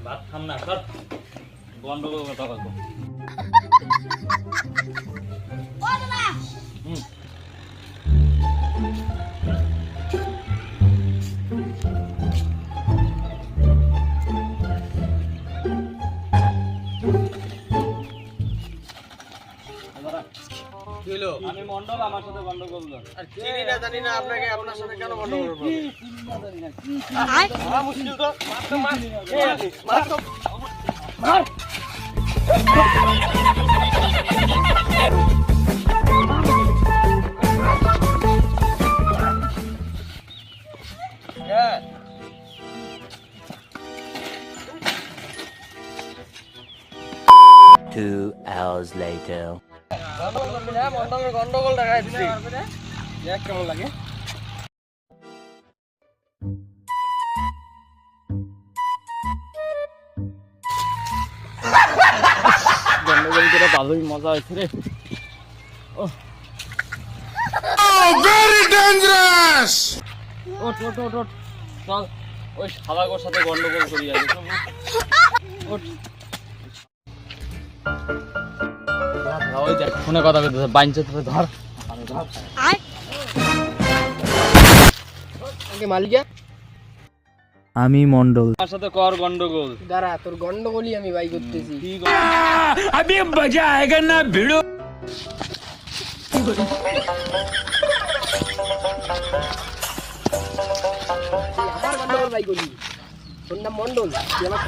ভাত খাম না সর গন্ডগোল কথা বলবো আমি মন্ডল আমার সাথে গন্ডগোল আর চিনি না জানি না আপনাকে আপনার সাথে কেন গন্ডগোল করব মুশকিল তো মার তো মার Two hours later. গন্ডগোল দেখাই দিচ্ছি দেখ কেমন লাগে গন্ডগোল করে ভালোই মজা হয়েছে রে very dangerous ওঠ ওঠ ওঠ ওঠ চল ওই শালাগোর সাথে গন্ডগোল করি যাবে ওঠ ওই দেখ ফোনে কথা বলতেছে বাইঞ্চে ধরে ধর মালিকা আমি মন্ডল আমার সাথে কর গন্ডগোল দাঁড়া তোর গন্ডগোলই আমি বাই করতেছি ঠিক अभी मजा आएगा ना भिड़ो আমার গন্ডগোল বাই করি তোর নাম মন্ডল তুই আমার